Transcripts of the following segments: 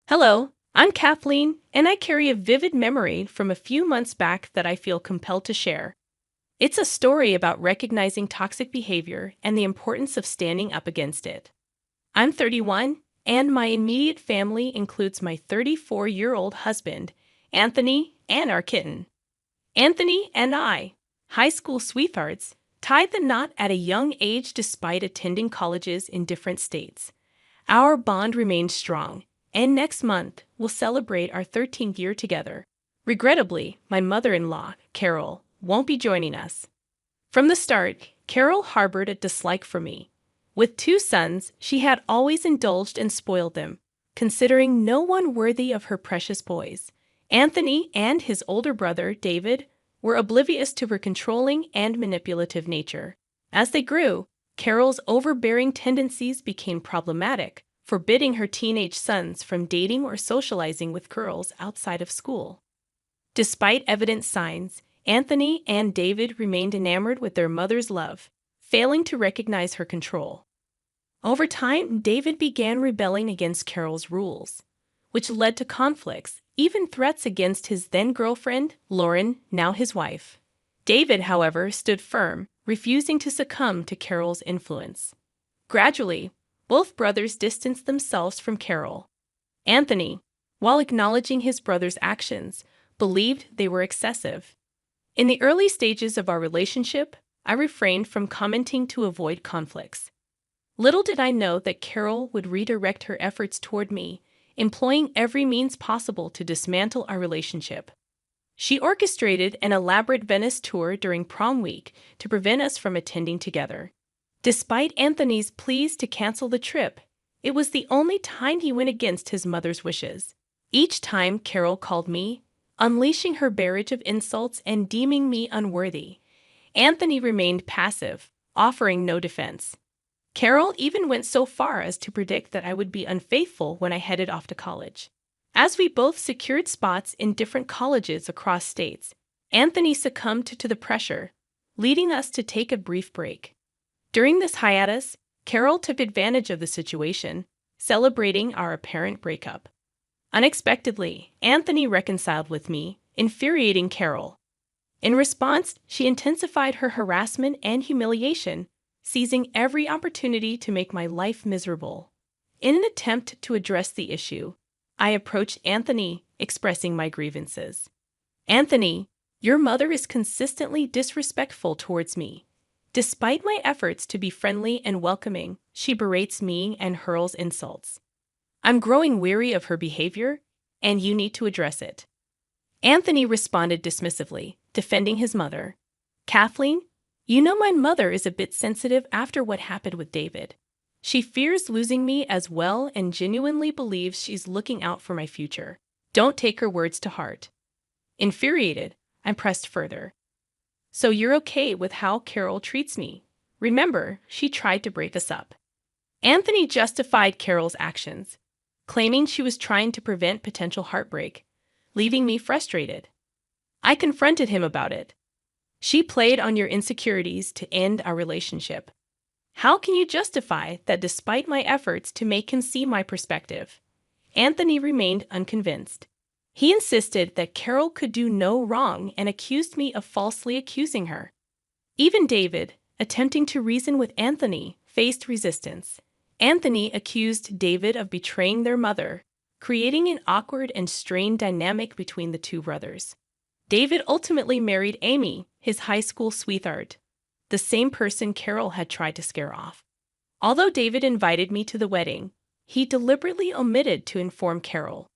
Hello, I'm Kathleen, and I carry a vivid memory from a few months back that I feel compelled to share. It's a story about recognizing toxic behavior and the importance of standing up against it. I'm 31, and my immediate family includes my 34-year-old husband, Anthony, and our kitten. Anthony and I, high school sweethearts, tied the knot at a young age despite attending colleges in different states. Our bond remains strong, and next month we'll celebrate our 13th year together. Regrettably, my mother-in-law, Carol, won't be joining us. From the start, Carol harbored a dislike for me. With two sons, she had always indulged and spoiled them, considering no one worthy of her precious boys. Anthony and his older brother, David, were oblivious to her controlling and manipulative nature. As they grew, Carol's overbearing tendencies became problematic, forbidding her teenage sons from dating or socializing with girls outside of school. Despite evident signs, Anthony and David remained enamored with their mother's love, failing to recognize her control. Over time, David began rebelling against Carol's rules, which led to conflicts, even threats against his then-girlfriend, Lauren, now his wife. David, however, stood firm, refusing to succumb to Carol's influence. Gradually, both brothers distanced themselves from Carol. Anthony, while acknowledging his brother's actions, believed they were excessive. In the early stages of our relationship, I refrained from commenting to avoid conflicts. Little did I know that Carol would redirect her efforts toward me, employing every means possible to dismantle our relationship. She orchestrated an elaborate Venice tour during prom week to prevent us from attending together. Despite Anthony's pleas to cancel the trip, it was the only time he went against his mother's wishes. Each time Carol called me, unleashing her barrage of insults and deeming me unworthy, Anthony remained passive, offering no defense. Carol even went so far as to predict that I would be unfaithful when I headed off to college. As we both secured spots in different colleges across states, Anthony succumbed to the pressure, leading us to take a brief break. During this hiatus, Carol took advantage of the situation, celebrating our apparent breakup. Unexpectedly, Anthony reconciled with me, infuriating Carol. In response, she intensified her harassment and humiliation, seizing every opportunity to make my life miserable. In an attempt to address the issue, I approached Anthony, expressing my grievances. "Anthony, your mother is consistently disrespectful towards me. Despite my efforts to be friendly and welcoming, she berates me and hurls insults. I'm growing weary of her behavior, and you need to address it." Anthony responded dismissively, defending his mother. "Kathleen, you know my mother is a bit sensitive after what happened with David. She fears losing me as well and genuinely believes she's looking out for my future. Don't take her words to heart." Infuriated, I pressed further. "So you're okay with how Carol treats me? Remember, she tried to break us up." Anthony justified Carol's actions, claiming she was trying to prevent potential heartbreak, leaving me frustrated. I confronted him about it. "She played on your insecurities to end our relationship. How can you justify that despite my efforts to make him see my perspective?" Anthony remained unconvinced. He insisted that Carol could do no wrong and accused me of falsely accusing her. Even David, attempting to reason with Anthony, faced resistance. Anthony accused David of betraying their mother, creating an awkward and strained dynamic between the two brothers. David ultimately married Amy, his high school sweetheart, the same person Carol had tried to scare off. Although David invited me to the wedding, he deliberately omitted to inform Carol,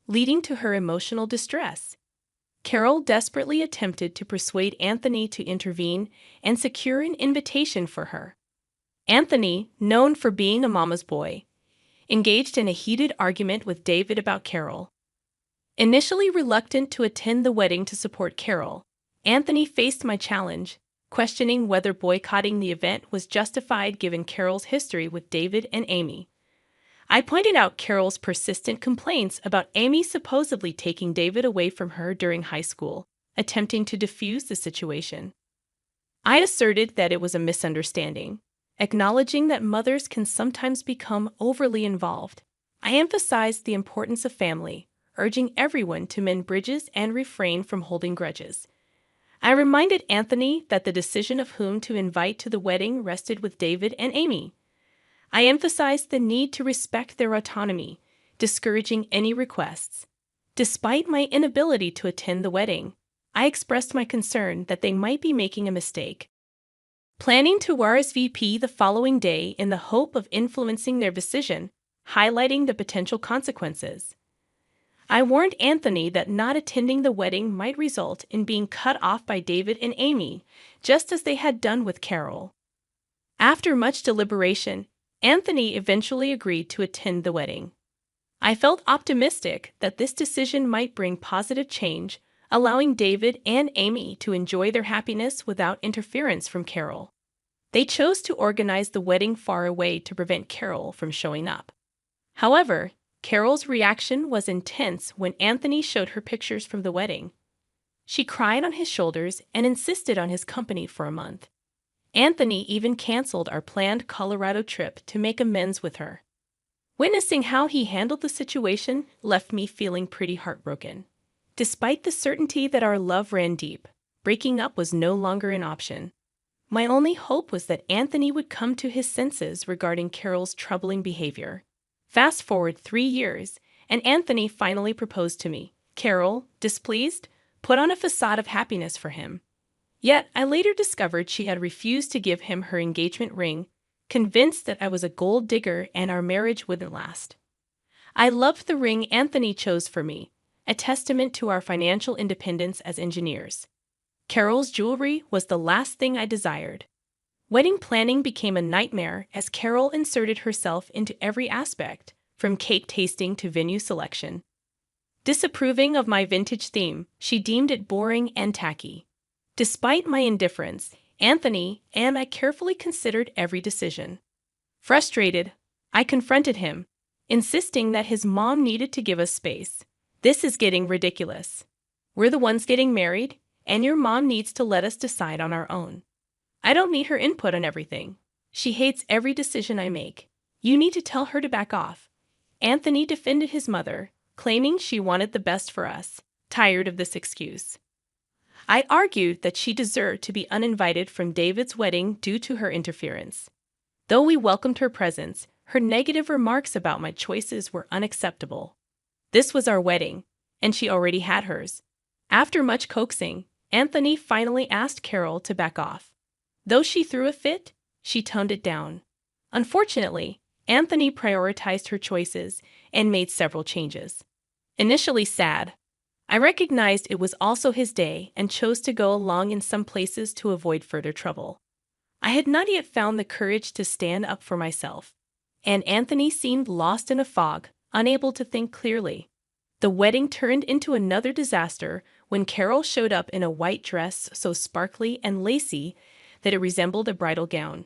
leading to her emotional distress. Carol desperately attempted to persuade Anthony to intervene and secure an invitation for her. Anthony, known for being a mama's boy, engaged in a heated argument with David about Carol. Initially reluctant to attend the wedding to support Carol, Anthony faced my challenge, questioning whether boycotting the event was justified given Carol's history with David and Amy. I pointed out Carol's persistent complaints about Amy supposedly taking David away from her during high school, attempting to defuse the situation. I asserted that it was a misunderstanding, acknowledging that mothers can sometimes become overly involved. I emphasized the importance of family, urging everyone to mend bridges and refrain from holding grudges. I reminded Anthony that the decision of whom to invite to the wedding rested with David and Amy. I emphasized the need to respect their autonomy, discouraging any requests. Despite my inability to attend the wedding, I expressed my concern that they might be making a mistake. Planning to RSVP the following day in the hope of influencing their decision, highlighting the potential consequences. I warned Anthony that not attending the wedding might result in being cut off by David and Amy, just as they had done with Carol. After much deliberation, Anthony eventually agreed to attend the wedding. I felt optimistic that this decision might bring positive change, allowing David and Amy to enjoy their happiness without interference from Carol. They chose to organize the wedding far away to prevent Carol from showing up. However, Carol's reaction was intense when Anthony showed her pictures from the wedding. She cried on his shoulders and insisted on his company for a month. Anthony even canceled our planned Colorado trip to make amends with her. Witnessing how he handled the situation left me feeling pretty heartbroken. Despite the certainty that our love ran deep, breaking up was no longer an option. My only hope was that Anthony would come to his senses regarding Carol's troubling behavior. Fast forward 3 years, and Anthony finally proposed to me. Carol, displeased, put on a facade of happiness for him. Yet, I later discovered she had refused to give him her engagement ring, convinced that I was a gold digger and our marriage wouldn't last. I loved the ring Anthony chose for me, a testament to our financial independence as engineers. Carol's jewelry was the last thing I desired. Wedding planning became a nightmare as Carol inserted herself into every aspect, from cake tasting to venue selection. Disapproving of my vintage theme, she deemed it boring and tacky. Despite my indifference, Anthony and I carefully considered every decision. Frustrated, I confronted him, insisting that his mom needed to give us space. This is getting ridiculous. We're the ones getting married, and your mom needs to let us decide on our own. I don't need her input on everything. She hates every decision I make. You need to tell her to back off. Anthony defended his mother, claiming she wanted the best for us, tired of this excuse. I argued that she deserved to be uninvited from David's wedding due to her interference. Though we welcomed her presence, her negative remarks about my choices were unacceptable. This was our wedding, and she already had hers. After much coaxing, Anthony finally asked Carol to back off. Though she threw a fit, she toned it down. Unfortunately, Anthony prioritized her choices and made several changes. Initially sad, I recognized it was also his day and chose to go along in some places to avoid further trouble. I had not yet found the courage to stand up for myself, and Anthony seemed lost in a fog, unable to think clearly. The wedding turned into another disaster when Carol showed up in a white dress so sparkly and lacy that it resembled a bridal gown.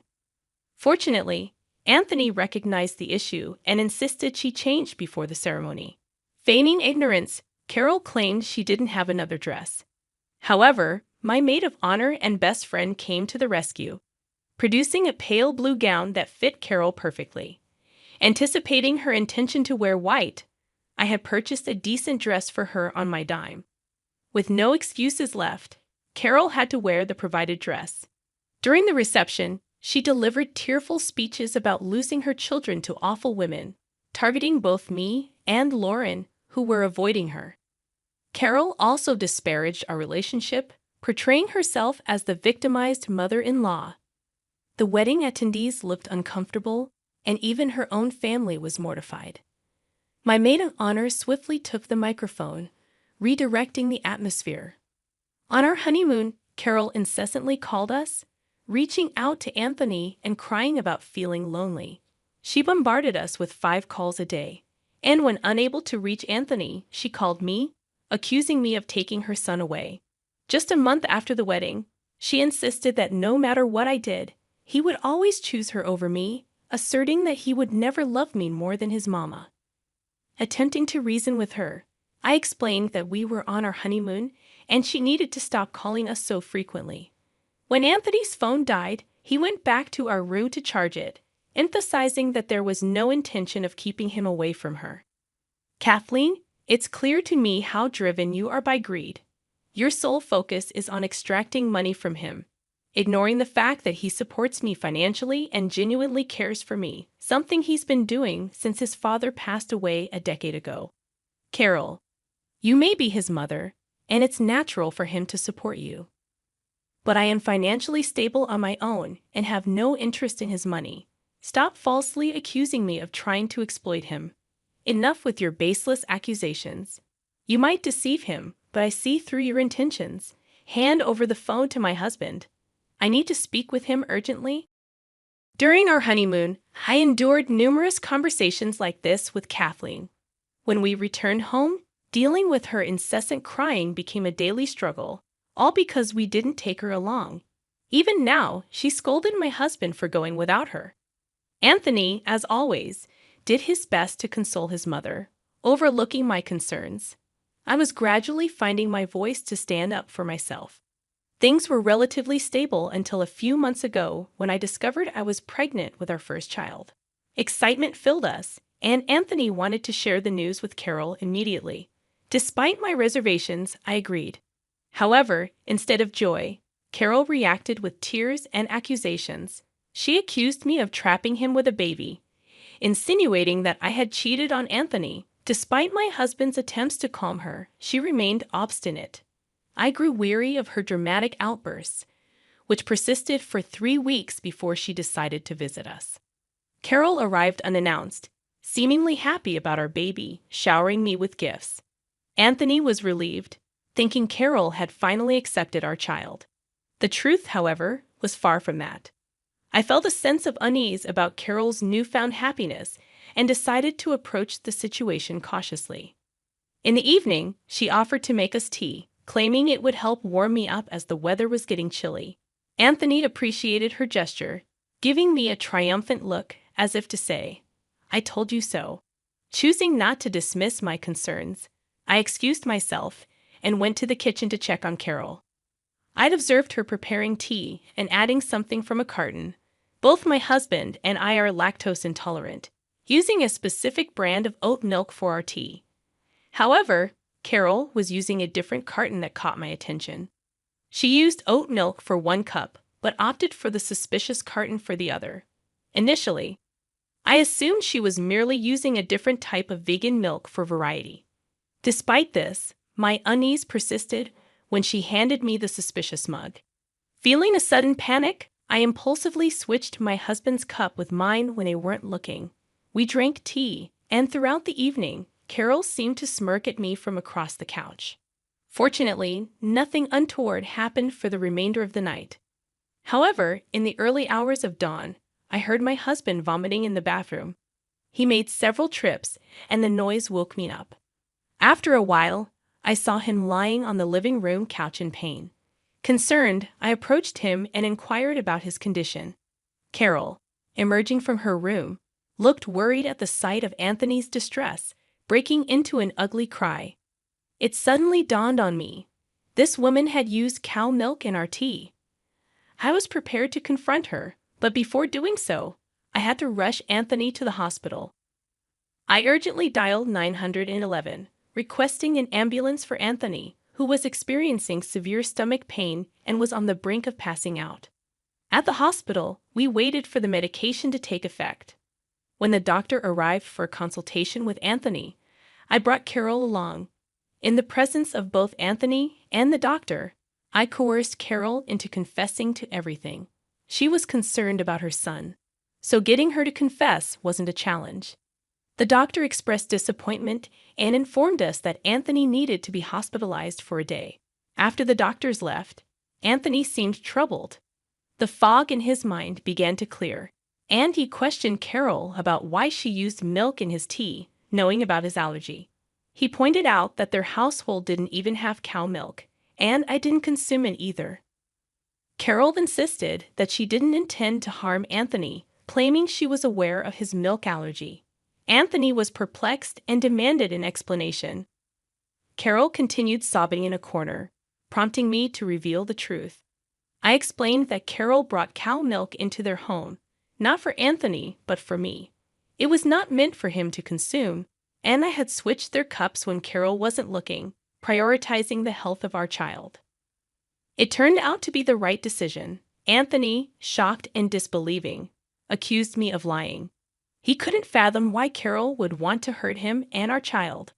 Fortunately, Anthony recognized the issue and insisted she changed before the ceremony. Feigning ignorance, Carol claimed she didn't have another dress. However, my maid of honor and best friend came to the rescue, producing a pale blue gown that fit Carol perfectly. Anticipating her intention to wear white, I had purchased a decent dress for her on my dime. With no excuses left, Carol had to wear the provided dress. During the reception, she delivered tearful speeches about losing her children to awful women, targeting both me and Lauren, who were avoiding her. Carol also disparaged our relationship, portraying herself as the victimized mother-in-law. The wedding attendees looked uncomfortable, and even her own family was mortified. My maid of honor swiftly took the microphone, redirecting the atmosphere. On our honeymoon, Carol incessantly called us, reaching out to Anthony and crying about feeling lonely. She bombarded us with 5 calls a day, and when unable to reach Anthony, she called me, accusing me of taking her son away. Just a month after the wedding, she insisted that no matter what I did, he would always choose her over me, asserting that he would never love me more than his mama. Attempting to reason with her, I explained that we were on our honeymoon and she needed to stop calling us so frequently. When Anthony's phone died, he went back to our room to charge it, emphasizing that there was no intention of keeping him away from her. Kathleen, it's clear to me how driven you are by greed. Your sole focus is on extracting money from him, ignoring the fact that he supports me financially and genuinely cares for me, something he's been doing since his father passed away a decade ago. Carol, you may be his mother, and it's natural for him to support you. But I am financially stable on my own and have no interest in his money. Stop falsely accusing me of trying to exploit him. Enough with your baseless accusations. You might deceive him, but I see through your intentions. Hand over the phone to my husband. I need to speak with him urgently. During our honeymoon, I endured numerous conversations like this with Kathleen. When we returned home, dealing with her incessant crying became a daily struggle, all because we didn't take her along. Even now, she scolded my husband for going without her. Anthony, as always, did his best to console his mother, overlooking my concerns. I was gradually finding my voice to stand up for myself. Things were relatively stable until a few months ago when I discovered I was pregnant with our first child. Excitement filled us, and Anthony wanted to share the news with Carol immediately. Despite my reservations, I agreed. However, instead of joy, Carol reacted with tears and accusations. She accused me of trapping him with a baby, insinuating that I had cheated on Anthony. Despite my husband's attempts to calm her, she remained obstinate. I grew weary of her dramatic outbursts, which persisted for 3 weeks before she decided to visit us. Carol arrived unannounced, seemingly happy about our baby, showering me with gifts. Anthony was relieved, thinking Carol had finally accepted our child. The truth, however, was far from that. I felt a sense of unease about Carol's newfound happiness and decided to approach the situation cautiously. In the evening, she offered to make us tea, claiming it would help warm me up as the weather was getting chilly. Anthony appreciated her gesture, giving me a triumphant look as if to say, "I told you so." Choosing not to dismiss my concerns, I excused myself and went to the kitchen to check on Carol. I'd observed her preparing tea and adding something from a carton. Both my husband and I are lactose intolerant, using a specific brand of oat milk for our tea. However, Carol was using a different carton that caught my attention. She used oat milk for 1 cup, but opted for the suspicious carton for the other. Initially, I assumed she was merely using a different type of vegan milk for variety. Despite this, my unease persisted when she handed me the suspicious mug. Feeling a sudden panic, I impulsively switched my husband's cup with mine when they weren't looking. We drank tea, and throughout the evening, Carol seemed to smirk at me from across the couch. Fortunately, nothing untoward happened for the remainder of the night. However, in the early hours of dawn, I heard my husband vomiting in the bathroom. He made several trips, and the noise woke me up. After a while, I saw him lying on the living room couch in pain. Concerned, I approached him and inquired about his condition. Carol, emerging from her room, looked worried at the sight of Anthony's distress, breaking into an ugly cry. It suddenly dawned on me. This woman had used cow milk in our tea. I was prepared to confront her, but before doing so, I had to rush Anthony to the hospital. I urgently dialed 911, requesting an ambulance for Anthony, who was experiencing severe stomach pain and was on the brink of passing out. At the hospital, we waited for the medication to take effect. When the doctor arrived for a consultation with Anthony, I brought Carol along. In the presence of both Anthony and the doctor, I coerced Carol into confessing to everything. She was concerned about her son, so getting her to confess wasn't a challenge. The doctor expressed disappointment and informed us that Anthony needed to be hospitalized for a day. After the doctors left, Anthony seemed troubled. The fog in his mind began to clear, and he questioned Carol about why she used milk in his tea, knowing about his allergy. He pointed out that their household didn't even have cow milk, and I didn't consume it either. Carol insisted that she didn't intend to harm Anthony, claiming she was aware of his milk allergy. Anthony was perplexed and demanded an explanation. Carol continued sobbing in a corner, prompting me to reveal the truth. I explained that Carol brought cow milk into their home, not for Anthony, but for me. It was not meant for him to consume, and I had switched their cups when Carol wasn't looking, prioritizing the health of our child. It turned out to be the right decision. Anthony, shocked and disbelieving, accused me of lying. He couldn't fathom why Carol would want to hurt him and our child.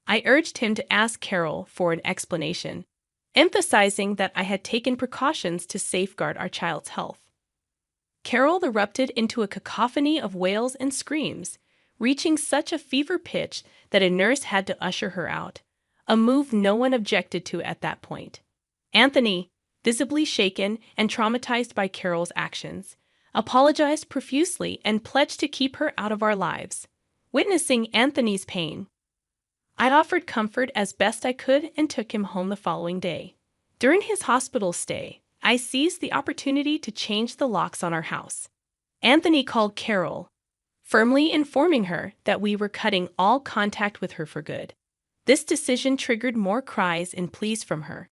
I urged him to ask Carol for an explanation, emphasizing that I had taken precautions to safeguard our child's health. Carol erupted into a cacophony of wails and screams, reaching such a fever pitch that a nurse had to usher her out, a move no one objected to at that point. Anthony, visibly shaken and traumatized by Carol's actions, apologized profusely and pledged to keep her out of our lives. Witnessing Anthony's pain, I offered comfort as best I could and took him home the following day. During his hospital stay, I seized the opportunity to change the locks on our house. Anthony called Carol, firmly informing her that we were cutting all contact with her for good. This decision triggered more cries and pleas from her.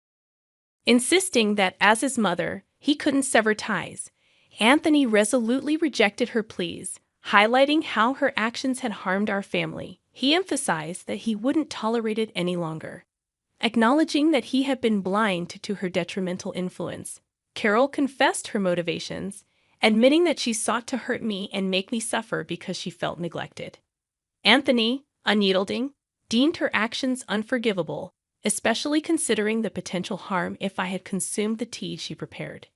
Insisting that as his mother, he couldn't sever ties, Anthony resolutely rejected her pleas, highlighting how her actions had harmed our family. He emphasized that he wouldn't tolerate it any longer. Acknowledging that he had been blind to her detrimental influence, Carol confessed her motivations, admitting that she sought to hurt me and make me suffer because she felt neglected. Anthony, unyielding, deemed her actions unforgivable, especially considering the potential harm if I had consumed the tea she prepared.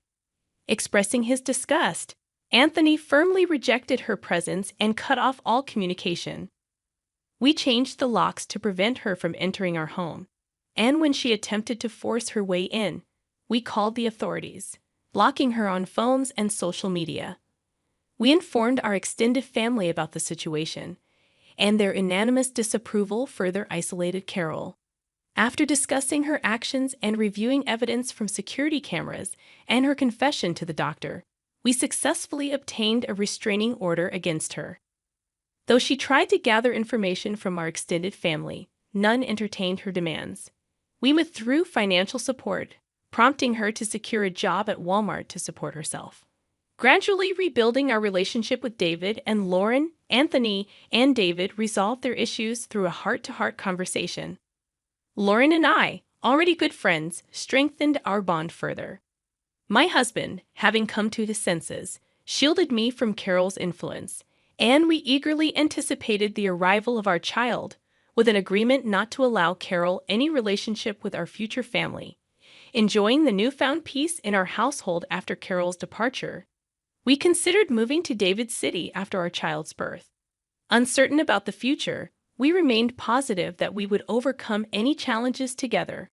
Expressing his disgust, Anthony firmly rejected her presence and cut off all communication. We changed the locks to prevent her from entering our home, and when she attempted to force her way in, we called the authorities, blocking her on phones and social media. We informed our extended family about the situation, and their unanimous disapproval further isolated Carol. After discussing her actions and reviewing evidence from security cameras and her confession to the doctor, we successfully obtained a restraining order against her. Though she tried to gather information from our extended family, none entertained her demands. We withdrew financial support, prompting her to secure a job at Walmart to support herself. Gradually rebuilding our relationship with David and Lauren, Anthony and David resolved their issues through a heart-to-heart conversation. Lauren and I, already good friends, strengthened our bond further. My husband, having come to his senses, shielded me from Carol's influence, and we eagerly anticipated the arrival of our child, with an agreement not to allow Carol any relationship with our future family. Enjoying the newfound peace in our household after Carol's departure, we considered moving to David City after our child's birth. Uncertain about the future, we remained positive that we would overcome any challenges together.